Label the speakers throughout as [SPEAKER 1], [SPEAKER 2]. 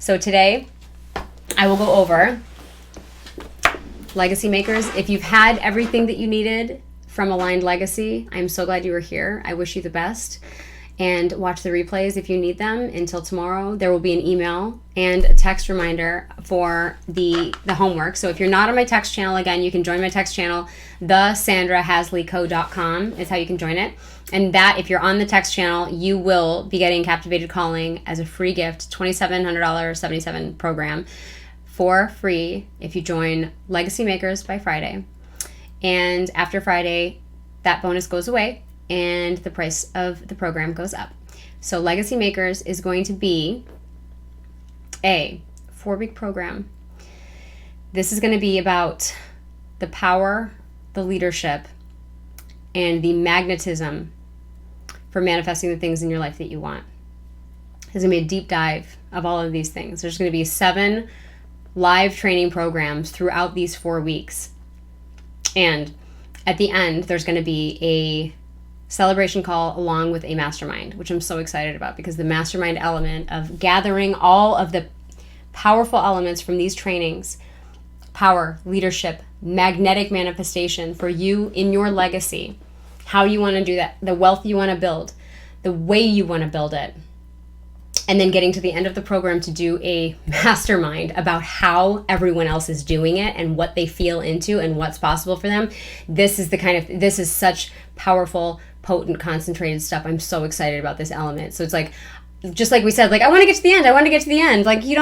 [SPEAKER 1] So today, I will go over Legacy Makers. If you've had everything that you needed from Aligned Legacy, I'm so glad you were here. I wish you the best. And watch the replays if you need them. Until tomorrow, there will be an email and a text reminder for the homework. So if you're not on my text channel, again, you can join my text channel. thesandrahaseleyco.com is how you can join it. And that, if you're on the text channel, you will be getting Captivated Calling as a free gift, $2,700 77 program for free if you join Legacy Makers by Friday. And after Friday, that bonus goes away and the price of the program goes up. So Legacy Makers is going to be a 4-week program. This is going to be about the power, the leadership, and the magnetism for manifesting the things in your life that you want. There's going to be a deep dive of all of these things. There's going to be 7 live training programs throughout these 4 weeks. And at the end, there's going to be a celebration call along with a mastermind, which I'm so excited about, because the mastermind element of gathering all of the powerful elements from these trainings, power, leadership, magnetic manifestation for you in your legacy, how you want to do that, the wealth you want to build, the way you want to build it, and then getting to the end of the program to do a mastermind about how everyone else is doing it and what they feel into and what's possible for them. This is such powerful, potent, concentrated stuff. I'm so excited about this element. So it's like, just like we said, like, I want to get to the end. Like, if you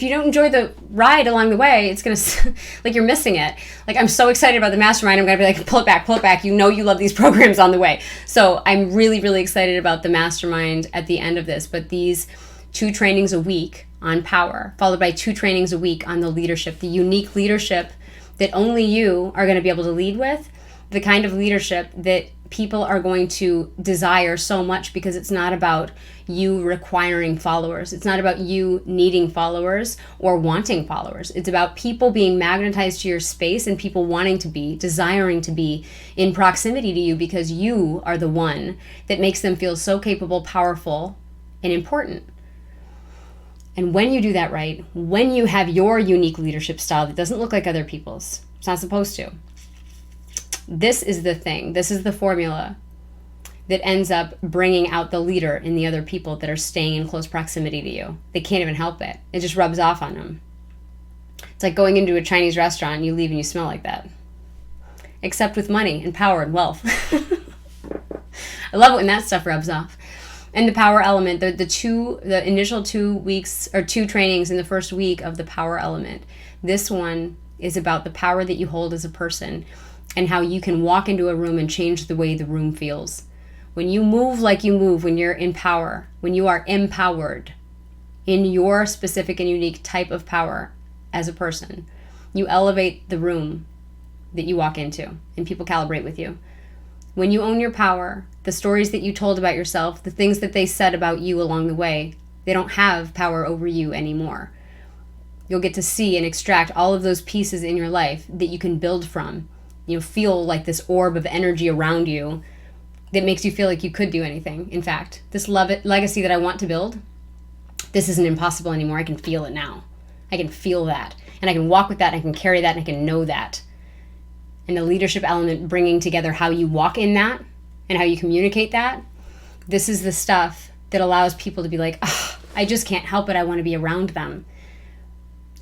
[SPEAKER 1] don't enjoy the ride along the way, it's going to, like, you're missing it. Like, I'm so excited about the mastermind. I'm going to be like, pull it back. You know, you love these programs on the way. So I'm really, really excited about the mastermind at the end of this. But these 2 trainings a week on power, followed by 2 trainings a week on the leadership, the unique leadership that only you are going to be able to lead with, the kind of leadership that people are going to desire so much, because it's not about you requiring followers. It's not about you needing followers or wanting followers. It's about people being magnetized to your space and people wanting to be, desiring to be in proximity to you, because you are the one that makes them feel so capable, powerful, and important. And when you do that right, when you have your unique leadership style that doesn't look like other people's, it's not supposed to. This is the thing. This is the formula that ends up bringing out the leader in the other people that are staying in close proximity to you. They can't even help it. It just rubs off on them. It's like going into a Chinese restaurant and you leave and you smell like that. Except with money and power and wealth. I love it when that stuff rubs off. And the power element, the initial 2 weeks or 2 trainings in the first week of the power element. This one is about the power that you hold as a person and how you can walk into a room and change the way the room feels. When you move like you move, when you're in power, when you are empowered in your specific and unique type of power as a person, you elevate the room that you walk into and people calibrate with you. When you own your power, the stories that you told about yourself, the things that they said about you along the way, they don't have power over you anymore. You'll get to see and extract all of those pieces in your life that you can build from. You feel like this orb of energy around you that makes you feel like you could do anything. In fact, this legacy that I want to build, this isn't impossible anymore. I can feel it now. I can feel that. And I can walk with that, and I can carry that, and I can know that. And the leadership element, bringing together how you walk in that and how you communicate that, this is the stuff that allows people to be like, oh, I just can't help it. I want to be around them.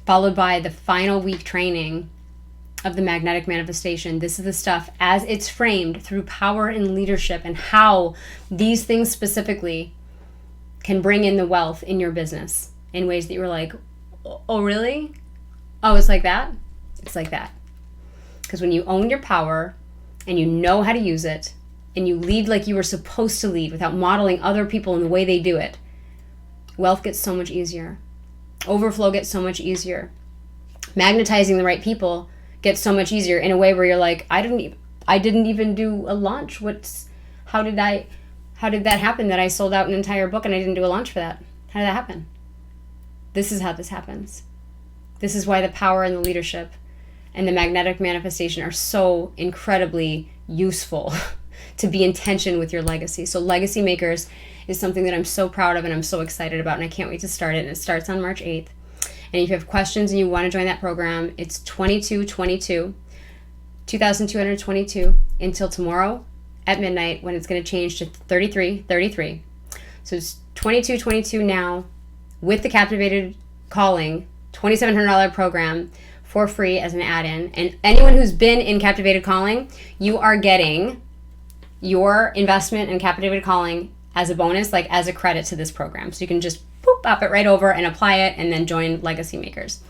[SPEAKER 1] Followed by the final week training of the magnetic manifestation. This is the stuff as it's framed through power and leadership, and how these things specifically can bring in the wealth in your business in ways that you were like, oh, really? Oh, it's like that? It's like that. Because when you own your power and you know how to use it and you lead like you were supposed to lead without modeling other people in the way they do it, wealth gets so much easier. Overflow gets so much easier. Magnetizing the right people gets so much easier in a way where you're like, I didn't even do a launch. How did that happen that I sold out an entire book and I didn't do a launch for that? How did that happen? This is how this happens. This is why the power and the leadership and the magnetic manifestation are so incredibly useful to be in tension with your legacy. So Legacy Makers is something that I'm so proud of and I'm so excited about, and I can't wait to start it. And it starts on March 8th. And if you have questions and you want to join that program, it's $22.22 until tomorrow at midnight, when it's going to change to $33.33. So it's $22.22 now with the Captivated Calling $2,700 program for free as an add-in. And anyone who's been in Captivated Calling, you are getting your investment in Captivated Calling as a bonus, like as a credit to this program. So you can just pop it right over and apply it and then join Legacy Makers.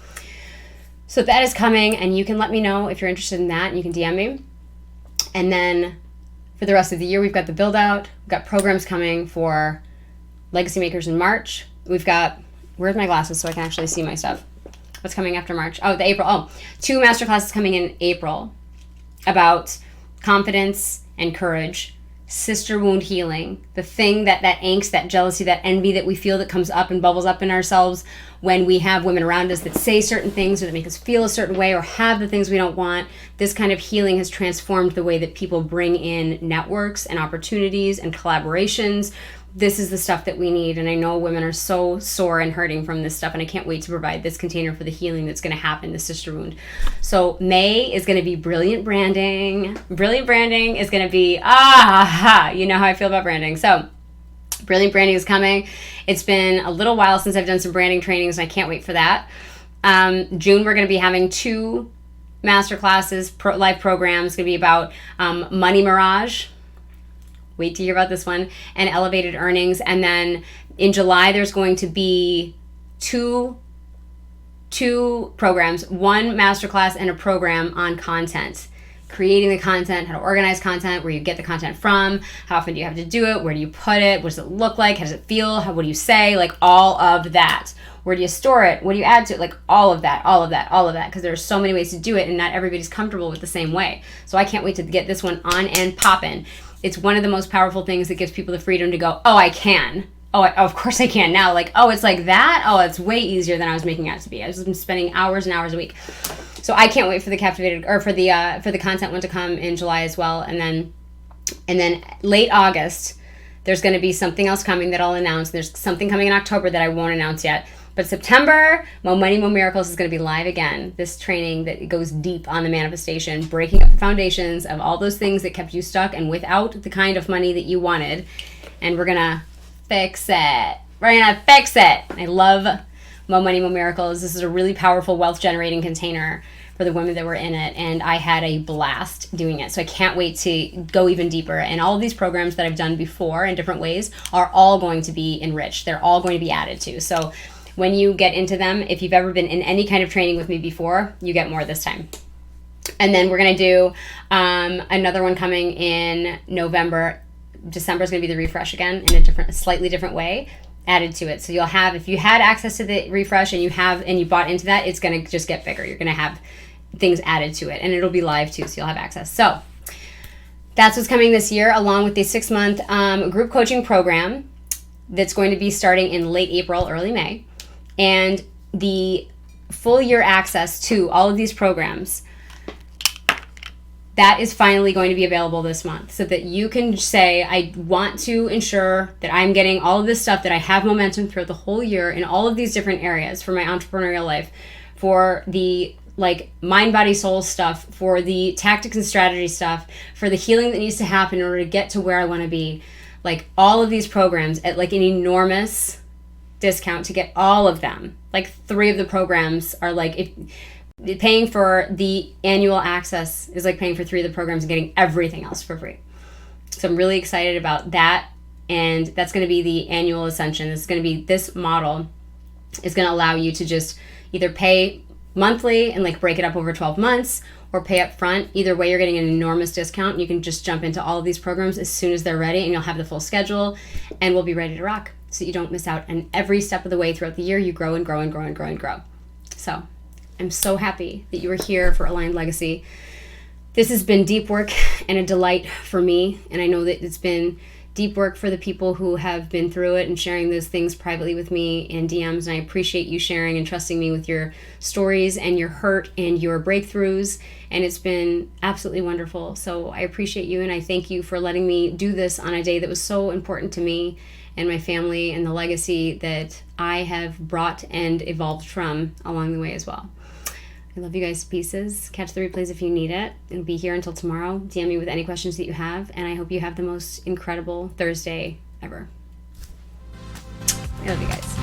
[SPEAKER 1] So that is coming, and you can let me know if you're interested in that, and you can DM me. And then for the rest of the year, we've got the build out. We've got programs coming for Legacy Makers in March. We've got, where's my glasses so I can actually see my stuff? What's coming after March? Oh, the April. Oh, 2 masterclasses coming in April about confidence and courage, sister wound healing, the thing that angst, that jealousy, that envy that we feel that comes up and bubbles up in ourselves when we have women around us that say certain things or that make us feel a certain way or have the things we don't want. This kind of healing has transformed the way that people bring in networks and opportunities and collaborations. This is the stuff that we need, and I know women are so sore and hurting from this stuff, and I can't wait to provide this container for the healing that's going to happen, the sister wound. So May is going to be brilliant branding. Brilliant branding is going to be, you know how I feel about branding. So brilliant branding is coming. It's been a little while since I've done some branding trainings, and I can't wait for that. June, we're going to be having 2 masterclasses, live programs. It's going to be about Money Mirage. Wait to hear about this one, and elevated earnings. And then in July, there's going to be two programs, 1 masterclass and a program on content, creating the content, how to organize content, where you get the content from, how often do you have to do it, where do you put it, what does it look like, how does it feel, what do you say, like all of that. Where do you store it? What do you add to it? Like all of that, because there's so many ways to do it, and not everybody's comfortable with the same way. So I can't wait to get this one on and poppin'. It's one of the most powerful things that gives people the freedom to go, oh, I can. Of course I can now. Like, oh, it's like that? Oh, it's way easier than I was making it out to be. I was spending hours and hours a week. So I can't wait for the Captivated, or for the content one to come in July as well. And then late August, there's going to be something else coming that I'll announce. There's something coming in October that I won't announce yet. But September, Mo Money, Mo Miracles is going to be live again. This training that goes deep on the manifestation, breaking up the foundations of all those things that kept you stuck and without the kind of money that you wanted. And we're going to fix it. I love Mo Money, Mo Miracles. This is a really powerful wealth generating container for the women that were in it, and I had a blast doing it. So I can't wait to go even deeper. And all of these programs that I've done before in different ways are all going to be enriched. They're all going to be added to. So when you get into them, if you've ever been in any kind of training with me before, you get more this time. And then we're going to do another one coming in November. December is going to be the refresh again in a slightly different way added to it. So you'll have, if you had access to the refresh and you bought into that, it's going to just get bigger. You're going to have things added to it, and it'll be live too, so you'll have access. So that's what's coming this year, along with the 6-month group coaching program that's going to be starting in late April, early May. And the full year access to all of these programs, that is finally going to be available this month, so that you can say, I want to ensure that I'm getting all of this stuff, that I have momentum throughout the whole year in all of these different areas for my entrepreneurial life, for the like mind, body, soul stuff, for the tactics and strategy stuff, for the healing that needs to happen in order to get to where I want to be. Like all of these programs at like an enormous discount to get all of them. Like 3 of the programs are like, if paying for the annual access is like paying for 3 of the programs and getting everything else for free. So I'm really excited about that. And that's going to be the annual Ascension. It's going to be, this model is going to allow you to just either pay monthly and like break it up over 12 months, or pay up front. Either way, you're getting an enormous discount. You can just jump into all of these programs as soon as they're ready, and you'll have the full schedule, and we'll be ready to rock. So you don't miss out. And every step of the way throughout the year, you grow and grow and grow and grow and grow. So I'm so happy that you are here for Aligned Legacy. This has been deep work and a delight for me. And I know that it's been deep work for the people who have been through it and sharing those things privately with me in DMs. And I appreciate you sharing and trusting me with your stories and your hurt and your breakthroughs. And it's been absolutely wonderful. So I appreciate you, and I thank you for letting me do this on a day that was so important to me. and my family and the legacy that I have brought and evolved from along the way as well. I love you guys to pieces. Catch the replays if you need it. And be here until tomorrow. DM me with any questions that you have. And I hope you have the most incredible Thursday ever. I love you guys.